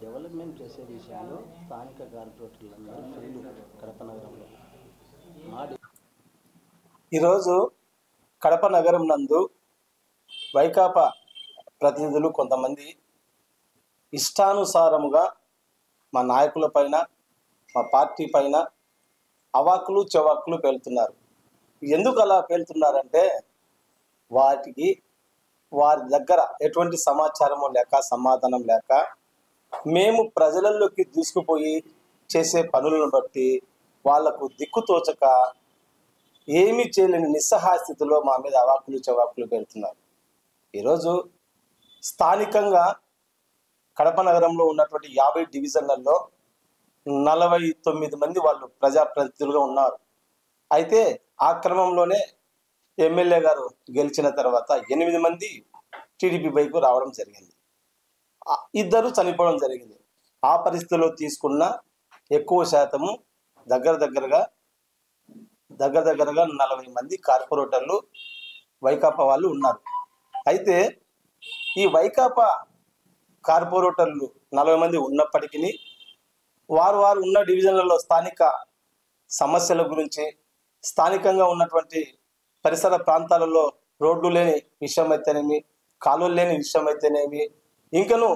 Development చేసే విషయంలో స్థానిక కార్పొరేటర్లందరూ ఫెయిల్ కడప నగరంలో. ఈరోజు కడప నగరం నందు వైకాపా ప్రతినిధులు కొంతమంది ఇష్టానుసారముగా మా నాయకుల పైన, మా పార్టీ పైన అవాకులు చవాకులు పేలుతున్నారు. ఎందుకు అలా పేలుతున్నారంటే వారి దగ్గర ఎటువంటి సమాచారము లేక, సమాధానం లేక, మేము ప్రజలలోకి దూసుకుపోయి చేసే పనులను బట్టి వాళ్లకు దిక్కుతోచక ఏమీ చేయలేని నిస్సహాయ స్థితిలో మా మీద అవాకులు చవాకులు పెడుతున్నారు. ఈరోజు స్థానికంగా కడప నగరంలో ఉన్నటువంటి 50 డివిజన్లలో 49 మంది వాళ్ళు ప్రజాప్రతినిధులుగా ఉన్నారు. అయితే ఆ క్రమంలోనే ఎమ్మెల్యే గారు గెలిచిన తర్వాత 8 మంది టీడీపీ వైపు రావడం జరిగింది. 2 చనిపోవడం జరిగింది. ఆ పరిస్థితిలో తీసుకున్న ఎక్కువ శాతము దగ్గరగా 40 మంది కార్పొరేటర్లు వైకాపా వాళ్ళు ఉన్నారు. అయితే ఈ వైకాపా కార్పొరేటర్లు 40 మంది ఉన్నప్పటికీ వారు ఉన్న డివిజన్లలో స్థానిక సమస్యల గురించి, స్థానికంగా ఉన్నటువంటి పరిసర ప్రాంతాలలో రోడ్లు లేని విషయం అయితేనేమి, కాలువలు లేని విషయం అయితేనేమి, ఇంకను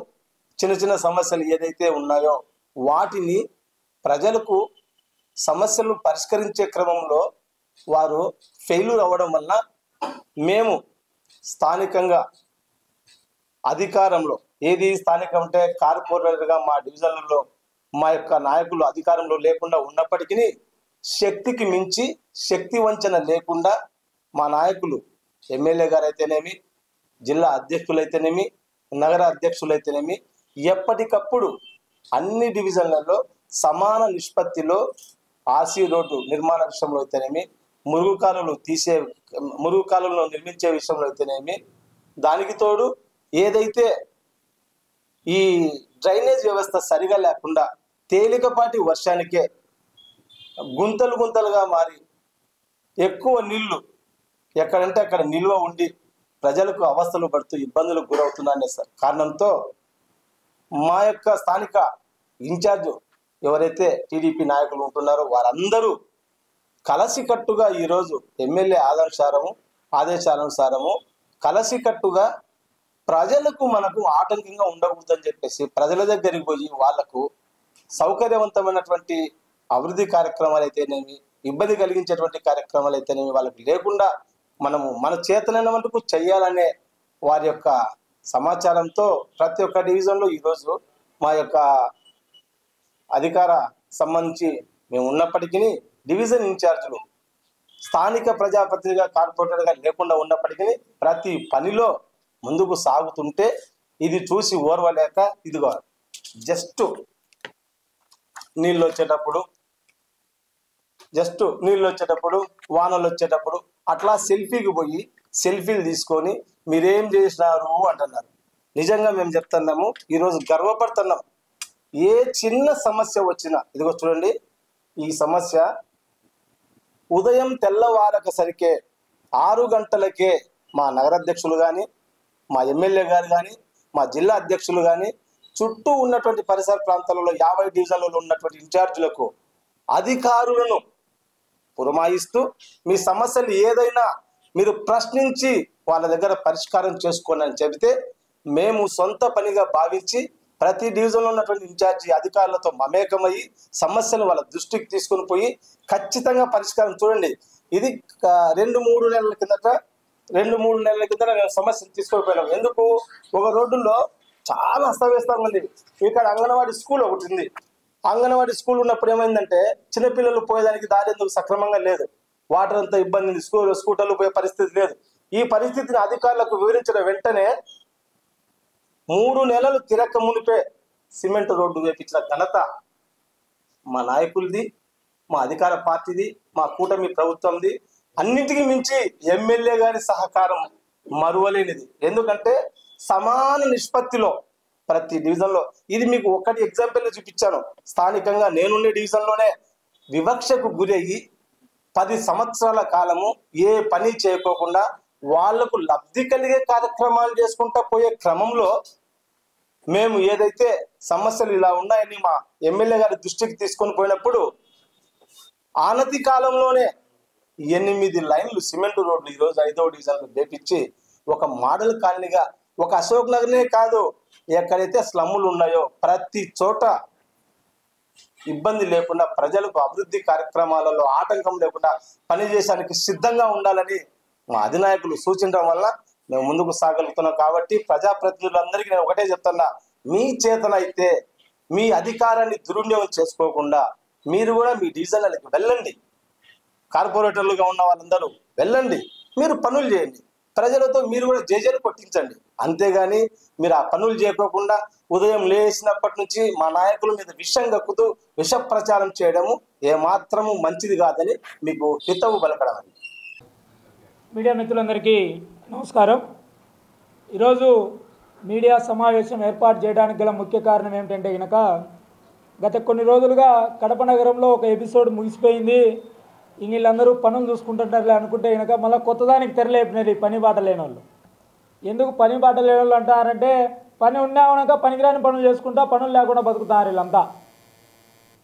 చిన్న సమస్యలు ఏదైతే ఉన్నాయో వాటిని ప్రజలకు సమస్యలు పరిష్కరించే క్రమంలో వారు ఫెయిల్యూర్ అవ్వడం వల్ల మేము స్థానికంగా అధికారంలో స్థానికం అంటే కార్పొరేటర్గా మా డివిజన్లలో మా యొక్క నాయకులు అధికారంలో లేకుండా ఉన్నప్పటికీ శక్తికి మించి శక్తి వంచన లేకుండా మా నాయకులు ఎమ్మెల్యే గారు అయితేనేమి, జిల్లా అధ్యక్షులైతేనేమి, నగర అధ్యక్షులైతేనేమి ఎప్పటికప్పుడు అన్ని డివిజన్లలో సమాన నిష్పత్తిలో ఆర్సీ రోడ్డు నిర్మాణ విషయంలో అయితేనేమి, మురుగు కాలువలను నిర్మించే విషయంలో అయితేనేమి, దానికి తోడు ఏదైతే ఈ డ్రైనేజ్ వ్యవస్థ సరిగా లేకుండా తేలికపాటి వర్షానికే గుంతలుగా మారి ఎక్కువ నీళ్లు ఎక్కడంటే అక్కడ నిల్వ ఉండి ప్రజలకు అవస్థలు పడుతూ ఇబ్బందులకు గురవుతున్నారనే కారణంతో మా యొక్క స్థానిక ఇన్ఛార్జ్ ఎవరైతే టీడీపీ నాయకులు ఉంటున్నారో వారందరూ కలసికట్టుగా ఈరోజు ఎమ్మెల్యే ఆదేశానుసారము కలసికట్టుగా ప్రజలకు మనకు ఆటంకంగా ఉండకూడదని చెప్పేసి ప్రజల దగ్గరికి పోయి వాళ్లకు సౌకర్యవంతమైనటువంటి అభివృద్ధి కార్యక్రమాలు అయితేనేమి, ఇబ్బంది కలిగించేటువంటి కార్యక్రమాలు అయితేనేమి వాళ్ళకి లేకుండా మనము మన చేతనైన మటుకు చెయ్యాలనే వారి యొక్క సమాచారంతో ప్రతి ఒక్క డివిజన్లో ఈరోజు మా యొక్క అధికార సంబంధించి మేము ఉన్నప్పటికీ డివిజన్ ఇన్ఛార్జీలు స్థానిక ప్రజాప్రతినిధిగా కార్పొరేటర్గా లేకుండా ఉన్నప్పటికీ ప్రతి పనిలో ముందుకు సాగుతుంటే ఇది చూసి ఓర్వలేక ఇదిగో జస్ట్ నీళ్ళు వచ్చేటప్పుడు వానలు వచ్చేటప్పుడు అట్లా సెల్ఫీకి పోయి సెల్ఫీలు తీసుకొని మీరేం చేసినారు అంటున్నారు. నిజంగా మేము చెప్తున్నాము, ఈరోజు గర్వపడుతున్నాం. ఏ చిన్న సమస్య వచ్చినా ఇదిగో చూడండి, ఈ సమస్య ఉదయం తెల్లవారక సరికే 6 గంటలకే మా నగరాధ్యక్షులు కానీ, మా ఎమ్మెల్యే గారు కానీ, మా జిల్లా అధ్యక్షులు కానీ, చుట్టూ ఉన్నటువంటి పరిసర ప్రాంతాలలో 50 డివిజన్లలో ఉన్నటువంటి ఇన్ఛార్జీలకు అధికారులను పురమాయిస్తూ మీ సమస్యలు ఏదైనా మీరు ప్రశ్నించి వాళ్ళ దగ్గర పరిష్కారం చేసుకోండి అని చెబితే మేము సొంత పనిగా భావించి ప్రతి డివిజన్లో ఉన్నటువంటి ఇన్ఛార్జి అధికారులతో మమేకమయ్యి సమస్యలు వాళ్ళ దృష్టికి తీసుకొని పోయి ఖచ్చితంగా పరిష్కారం చూడండి. ఇది 2-3 నెలల కిందట మేము సమస్యలు తీసుకొని పోయినాం. ఎందుకు? ఒక రోడ్డులో చాలా అస్తవ్యస్తంగా ఉంది. ఇక్కడ అంగన్వాడీ స్కూల్ ఒకటి ఉంది. అంగన్వాడీ స్కూల్ ఉన్నప్పుడు ఏమైందంటే చిన్నపిల్లలు పోయేదానికి దారి ఎందుకు సక్రమంగా లేదు, వాటర్ అంతా ఇబ్బంది ఉంది, స్కూటర్లు పోయే పరిస్థితి లేదు. ఈ పరిస్థితిని అధికారులకు వివరించిన వెంటనే 3 నెలలు తిరక్క మునిపే సిమెంట్ రోడ్డు వేపించిన ఘనత మా నాయకులది, మా అధికార పార్టీది, మా కూటమి ప్రభుత్వంది. అన్నింటికి మించి ఎమ్మెల్యే గారి సహకారం మరువలేనిది. ఎందుకంటే సమాన నిష్పత్తిలో ప్రతి డివిజన్లో, ఇది మీకు ఒకటి ఎగ్జాంపుల్ చూపించాను. స్థానికంగా నేనుండే డివిజన్లోనే వివక్షకు గురయ్యి 10 సంవత్సరాల కాలము ఏ పని చేయకోకుండా వాళ్లకు లబ్ధి కలిగే కార్యక్రమాలు చేసుకుంటా పోయే క్రమంలో మేము ఏదైతే సమస్యలు ఇలా ఉన్నాయని మా ఎమ్మెల్యే గారి దృష్టికి తీసుకొని పోయినప్పుడు ఆనతి కాలంలోనే 8 లైన్లు సిమెంట్ రోడ్లు ఈరోజు 5వ డివిజన్లో వేపించి ఒక మోడల్ కాలనీగా, ఒక అశోక్ నగర్నే కాదు, ఎక్కడైతే స్లమ్ములు ఉన్నాయో ప్రతి చోట ఇబ్బంది లేకుండా ప్రజలకు అభివృద్ధి కార్యక్రమాలలో ఆటంకం లేకుండా పనిచేయడానికి సిద్ధంగా ఉండాలని మా అధినాయకులు సూచించడం వల్ల మేము ముందుకు సాగలుగుతున్నాం. కాబట్టి ప్రజాప్రతినిధులందరికీ నేను ఒకటే చెప్తున్నా, మీ చేతనైతే మీ అధికారాన్ని దుర్వినియోగం చేసుకోకుండా మీరు కూడా మీ డివిజన్లకు వెళ్ళండి. కార్పొరేటర్లుగా ఉన్న వాళ్ళందరూ వెళ్ళండి, మీరు పనులు చేయండి, ప్రజలతో మీరు కూడా జేజేలు కొట్టించండి. అంతేగాని మీరు ఆ పనులు చేయకోకుండా ఉదయం లేచినప్పటి నుంచి మా నాయకుల మీద విషం కక్కుతూ విష ప్రచారం చేయడము ఏమాత్రము మంచిది కాదని మీకు హితవు పలకడం. మీడియా మిత్రులందరికీ నమస్కారం. ఈరోజు మీడియా సమావేశం ఏర్పాటు చేయడానికి గల ముఖ్య కారణం ఏమిటంటే కనుక, గత కొన్ని రోజులుగా కడప నగరంలో ఒక ఎపిసోడ్ ముగిసిపోయింది, వీళ్ళందరూ పనులు చూసుకుంటుంటారులే అనుకుంటే కనుక మళ్ళీ కొత్తదానికి తెరలేపినది పని బాట లేని వాళ్ళు. ఎందుకు పని బాట లేని వాళ్ళు అంటారంటే, పని ఉన్నా కనుక పనికిరాని పనులు చేసుకుంటా పనులు లేకుండా బతుకుతారు వీళ్ళంతా.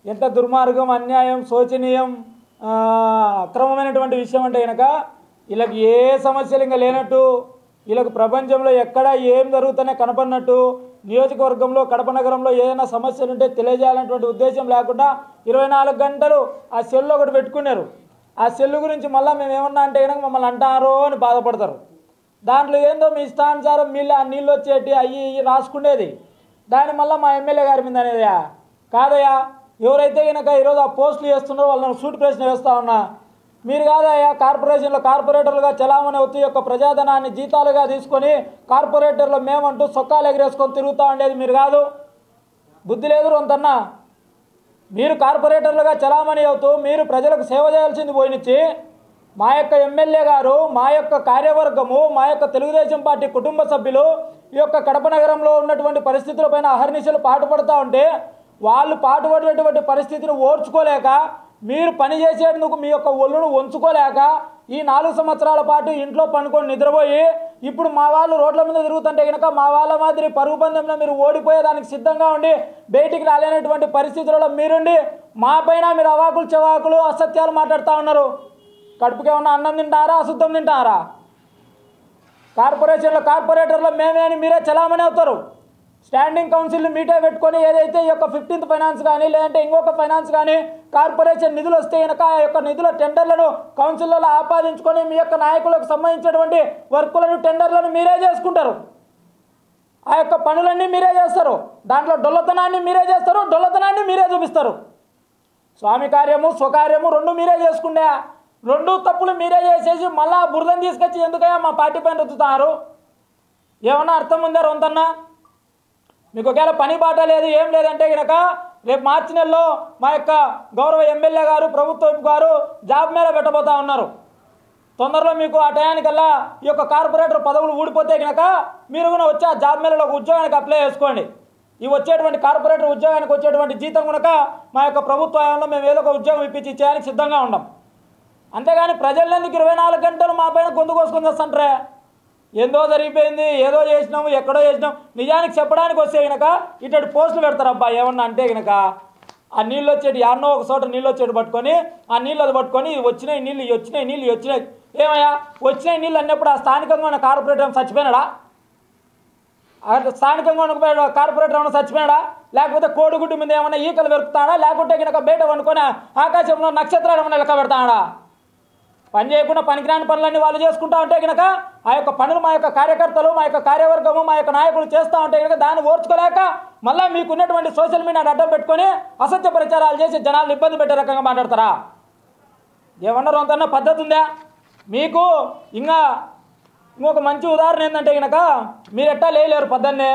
ఎంత దుర్మార్గం, అన్యాయం, శోచనీయం, అక్రమమైనటువంటి విషయం అంటే కనుక వీళ్ళకి ఏ సమస్యలు ఇంకా లేనట్టు, వీళ్ళకు ప్రపంచంలో ఎక్కడ ఏం జరుగుతుందో కనపడినట్టు, నియోజకవర్గంలో కడప నగరంలో ఏదైనా సమస్యలు ఉంటే తెలియజేయాలనేటువంటి ఉద్దేశం లేకుండా 24 గంటలు ఆ సెల్ ఒకటి పెట్టుకున్నారు. ఆ సెల్ గురించి మళ్ళీ మేము ఏమన్నా అంటే కనుక మమ్మల్ని అంటారో అని బాధపడతారు. దాంట్లో ఏందో మీ ఇష్టానుసారం నీళ్ళు వచ్చేటి అయ్యి రాసుకునేది, దాని మళ్ళీ మా ఎమ్మెల్యే గారి మీద అనేదా కాదయ్యా. ఎవరైతే కనుక ఈరోజు ఆ పోస్టులు వేస్తున్నారో వాళ్ళని సూట్ ప్రశ్న వేస్తా ఉన్నా, మీరు కాదయ్యా కార్పొరేషన్లో కార్పొరేటర్లుగా చలామణి అవుతూ యొక్క ప్రజాధనాన్ని జీతాలుగా తీసుకొని కార్పొరేటర్లు మేమంటూ సొక్కాలు ఎగరేసుకొని తిరుగుతూ ఉండేది మీరు కాదు. బుద్ధి లేదు రొంతన్నా. మీరు కార్పొరేటర్లుగా చలామణి అవుతూ మీరు ప్రజలకు సేవ చేయాల్సింది పోయినిచ్చి, మా యొక్క ఎమ్మెల్యే గారు, మా యొక్క కార్యవర్గము, మా యొక్క తెలుగుదేశం పార్టీ కుటుంబ సభ్యులు ఈ యొక్క కడప నగరంలో ఉన్నటువంటి పరిస్థితులపైన అహర్నిశలు పాటుపడుతూ ఉంటే, వాళ్ళు పాటుపడినటువంటి పరిస్థితిని ఓర్చుకోలేక, మీరు పనిచేసేందుకు మీ యొక్క ఒళ్ళును వంచుకోలేక ఈ 4 సంవత్సరాల పాటు ఇంట్లో పనుకొని నిద్రపోయి ఇప్పుడు మా వాళ్ళు రోడ్ల మీద తిరుగుతుంటే కనుక మా వాళ్ళ మాదిరి పరుగు పందెంలో మీరు ఓడిపోయేదానికి సిద్ధంగా ఉండి బయటికి రాలేనటువంటి పరిస్థితులలో మీరుండి మా పైన మీరు అవాకులు చెవాకులు అసత్యాలు మాట్లాడుతూ ఉన్నారు. కడుపుకి ఏమన్నా అన్నం తింటారా, అశుద్ధం తింటారా? కార్పొరేటర్లో మేమే అని మీరే చలామణి అవుతారు. స్టాండింగ్ కౌన్సిల్ని మీటే పెట్టుకొని ఏదైతే ఈ యొక్క 15th ఫైనాన్స్ కానీ లేదంటే ఇంకొక ఫైనాన్స్ కానీ కార్పొరేషన్ నిధులు వస్తే కనుక ఆ యొక్క నిధుల టెండర్లను కౌన్సిల్లో ఆపాదించుకొని మీ యొక్క నాయకులకు సంబంధించినటువంటి వర్కులను టెండర్లను మీరే చేసుకుంటారు. ఆ యొక్క పనులన్నీ మీరే చేస్తారు. దాంట్లో డొల్లతనాన్ని మీరే చేస్తారు, డొల్లతనాన్ని మీరే చూపిస్తారు. స్వామి కార్యము స్వకార్యము 2 మీరే చేసుకుంటే 2 తప్పులు మీరే చేసేసి మళ్ళా బురదను తీసుకొచ్చి ఎందుకయ్యా మా పార్టీ పైన రుద్దుతారు? ఏమన్నా అర్థం ఉందా రొంతన్నా? మీకు ఒకవేళ పని బాట లేదు ఏం లేదంటే కనుక రేపు మార్చి నెలలో మా యొక్క గౌరవ ఎమ్మెల్యే గారు, ప్రభుత్వం గారు జాబ్ మేళ పెట్టబోతా ఉన్నారు. తొందరలో మీకు ఆ టయానికల్లా ఈ యొక్క కార్పొరేటర్ పదవులు ఊడిపోతే కనుక మీరు కూడా వచ్చి ఆ జాబ్ మేళలో ఒక ఉద్యోగానికి అప్లై చేసుకోండి. ఈ వచ్చేటువంటి కార్పొరేటర్ ఉద్యోగానికి వచ్చేటువంటి జీతం కనుక మా యొక్క ప్రభుత్వంలో మేము ఏదో ఒక ఉద్యోగం ఇప్పించి చేయడానికి సిద్ధంగా ఉన్నాం. అంతేగాని ప్రజలందుకు 24 గంటలు మా పైన గొంతు కోసుకొని వస్తుంటారే. ఏందో జరిగిపోయింది, ఏదో చేసినాము, ఎక్కడో చేసినాం. నిజానికి చెప్పడానికి వస్తే కనుక ఇటు పోస్టులు పెడతారు. అబ్బా ఏమన్నా అంటే కనుక ఆ నీళ్ళు వచ్చేటి యాన్నో ఒక చోట నీళ్ళు వచ్చేటి పట్టుకొని ఆ నీళ్ళు అది పట్టుకొని వచ్చినాయి నీళ్ళు వచ్చినాయి ఏమయ్యా వచ్చినాయి నీళ్ళు అన్నప్పుడు ఆ స్థానికంగా ఉన్న కార్పొరేటర్ చచ్చిపోయినాడా? స్థానికంగా ఉన్న కార్పొరేటర్ ఏమైనా చచ్చిపోయినాడా? లేకపోతే కోడిగుడ్డు మీద ఏమైనా ఈకలు వెరుకుతాడా? లేకుంటే కనుక బయట వండుకొని ఆకాశంలో నక్షత్రాలు ఏమైనా లెక్క పెడతాడా? పని చేయకుండా పనికిరాని పనులన్నీ వాళ్ళు చేసుకుంటా ఉంటే కనుక ఆ యొక్క పనులు మా యొక్క కార్యకర్తలు, మా యొక్క కార్యవర్గము, మా యొక్క నాయకులు చేస్తూ ఉంటే కనుక దాన్ని ఓర్చుకోలేక మళ్ళీ మీకున్నటువంటి సోషల్ మీడియాని అడ్డం పెట్టుకొని అసత్య ప్రచారాలు చేసి జనాలను ఇబ్బంది పెట్టే రకంగా మాట్లాడతారా? ఏమన్నారు అంతన్నా పద్ధతి ఉందా మీకు? ఇంకొక మంచి ఉదాహరణ ఏంటంటే కనుక మీరు ఎట్టా లేలేరు, పొద్దున్నే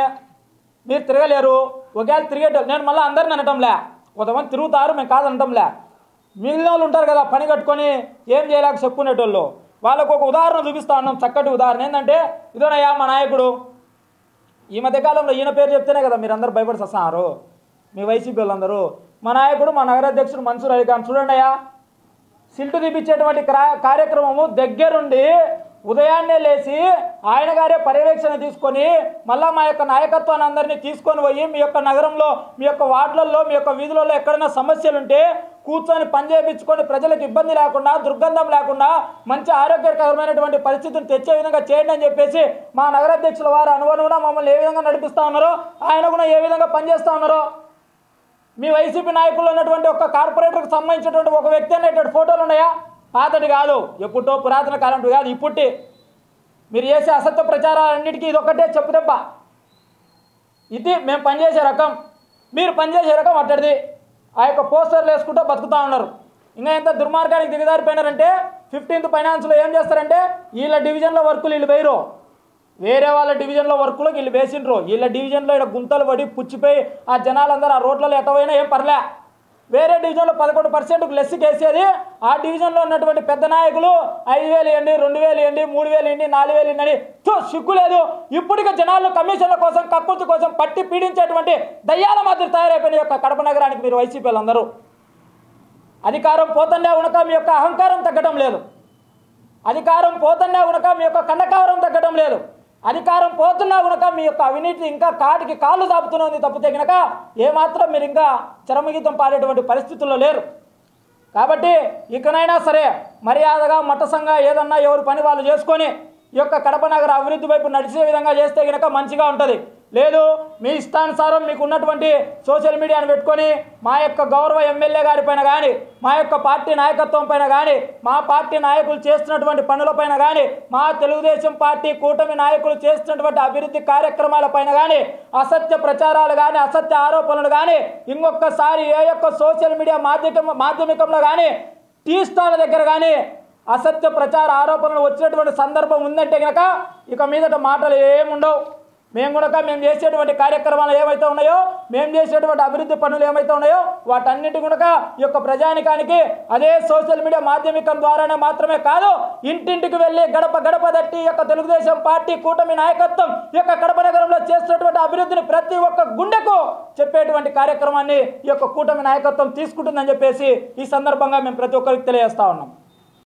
మీరు తిరగలేరు. ఒకవేళ తిరిగేటోళ్ళు నేను మళ్ళీ అందరిని అనటంలే, కొంతమంది తిరుగుతారు, మేము కాదనటంలే. మిగిలిన వాళ్ళు ఉంటారు కదా పని కట్టుకొని ఏం చేయలేక చెప్పుకునేటోళ్ళు, వాళ్ళకు ఒక ఉదాహరణ చూపిస్తా ఉన్నాం. చక్కటి ఉదాహరణ ఏంటంటే ఇదోనయ్యా మా నాయకుడు ఈ మధ్యకాలంలో ఈయన పేరు చెప్తేనే కదా మీరు అందరూ భయపడి వస్తున్నారు, మీ వైసీపీ వాళ్ళందరూ. మా నాయకుడు మా నగరాధ్యక్షుడు మన్సూర్ అలీ ఖాన్ చూడండి అయ్యా, సిల్టు తీపిచ్చేటువంటి కార్యక్రమము దగ్గరుండి ఉదయాన్నే లేచి ఆయన గారే పర్యవేక్షణ తీసుకొని మళ్ళీ మా యొక్క నాయకత్వాన్ని అందరినీ తీసుకొని పోయి మీ యొక్క నగరంలో, మీ యొక్క వార్డులలో, మీ యొక్క వీధులలో ఎక్కడైనా సమస్యలు ఉంటే కూర్చొని పని చేయించుకొని ప్రజలకు ఇబ్బంది లేకుండా, దుర్గంధం లేకుండా మంచి ఆరోగ్యకరమైనటువంటి పరిస్థితిని తెచ్చే విధంగా చేయండి అని చెప్పేసి మా నగరాధ్యక్షుల వారు అనుగుణంగా మమ్మల్ని ఏ విధంగా నడిపిస్తూ ఉన్నారో, ఆయన కూడా ఏ విధంగా పనిచేస్తూ ఉన్నారో. మీ వైసీపీ నాయకుల్లో ఉన్నటువంటి ఒక కార్పొరేటర్కి సంబంధించినటువంటి ఒక వ్యక్తి అనేటువంటి ఫోటోలు ఉన్నాయా? పాతటి కాదు, ఎప్పుడో పురాతన కాలం కాదు, ఇప్పుట్టి మీరు చేసే అసత్య ప్రచారాలన్నిటికీ ఇది ఒక్కటే చెప్పు దెబ్బ. ఇది మేము పనిచేసే రకం, మీరు పనిచేసే రకం అట్టడిది. ఆ యొక్క పోస్టర్లు వేసుకుంటూ బతుకుతూ ఉన్నారు. ఇంకా ఎంత దుర్మార్గానికి దిగజారిపోయినారంటే 15th ఫైనాన్స్లో ఏం చేస్తారంటే వీళ్ళ డివిజన్లో వర్కులు వీళ్ళు వేయరు, వేరే వాళ్ళ డివిజన్లో వర్కులకు వీళ్ళు వేసిండ్రు. వీళ్ళ డివిజన్లో ఇక్కడ గుంతలు పడి పుచ్చిపోయి ఆ జనాలందరూ ఆ రోడ్లలో ఎటవైనా ఏం పర్లే. వేరే డివిజన్లో 11% లెస్ కేసేది. ఆ డివిజన్లో ఉన్నటువంటి పెద్ద నాయకులు 5,000 ఇవ్వండి, 2,000 ఇవ్వండి, 3,000 ఇవ్వండి, 4,000 ఇవ్వండి, సిగ్గు లేదు. ఇప్పటికే జనాలు కమిషన్ల కోసం, కక్కుర్తి కోసం పట్టి పీడించేటువంటి దయ్యాల మాదిరి తయారైపోయిన యొక్క కడప నగరానికి మీరు వైసీపీ వాళ్ళందరూ. అధికారం పోతన్నా ఉనక మీ యొక్క అహంకారం తగ్గడం లేదు, అధికారం పోతన్నా ఉనక మీ యొక్క కండకావరం తగ్గడం లేదు, అధికారం పోతున్నా కనుక మీ యొక్క అవినీతి ఇంకా కాటికి కాళ్ళు దాపుతున్నది తప్పితే కనుక ఏమాత్రం మీరు ఇంకా చరమగీతం పాడేటువంటి పరిస్థితుల్లో లేరు. కాబట్టి ఇకనైనా సరే మర్యాదగా మట్టసంగా ఏదన్నా ఎవరి పని వాళ్ళు చేసుకొని ఈ యొక్క కడప నగర అభివృద్ధి వైపు నడిచే విధంగా చేస్తే కనుక మంచిగా ఉంటుంది. లేదు మీ ఇష్టానుసారం మీకు ఉన్నటువంటి సోషల్ మీడియాను పెట్టుకొని మా యొక్క గౌరవ ఎమ్మెల్యే గారి పైన కానీ, మా యొక్క పార్టీ నాయకత్వం పైన కానీ, మా పార్టీ నాయకులు చేస్తున్నటువంటి పనులపైన కానీ, మా తెలుగుదేశం పార్టీ కూటమి నాయకులు చేస్తున్నటువంటి అభివృద్ధి కార్యక్రమాల పైన కానీ అసత్య ప్రచారాలు కానీ, అసత్య ఆరోపణలు కానీ ఇంకొకసారి ఏ యొక్క సోషల్ మీడియా మాధ్యమికంలో కానీ, టీ స్టాల్ దగ్గర కానీ అసత్య ప్రచార ఆరోపణలు వచ్చినటువంటి సందర్భం ఉందంటే కనుక ఇక మీదట మాటలు ఏముండవు. మేము చేసేటువంటి కార్యక్రమాలు ఏమైతే ఉన్నాయో, మేము చేసేటువంటి అభివృద్ధి పనులు ఏమైతే ఉన్నాయో వాటన్నిటి కూడా ఈ యొక్క ప్రజానికానికి అదే సోషల్ మీడియా మాధ్యమికం ద్వారానే మాత్రమే కాదు, ఇంటింటికి వెళ్ళి గడప గడప దట్టి ఈ యొక్క తెలుగుదేశం పార్టీ కూటమి నాయకత్వం ఈ యొక్క కడప నగరంలో చేస్తున్నటువంటి అభివృద్ధిని ప్రతి ఒక్క గుండెకు చెప్పేటువంటి కార్యక్రమాన్ని ఈ యొక్క కూటమి నాయకత్వం తీసుకుంటుందని చెప్పేసి ఈ సందర్భంగా మేము ప్రతి ఒక్కరికి తెలియజేస్తా ఉన్నాం.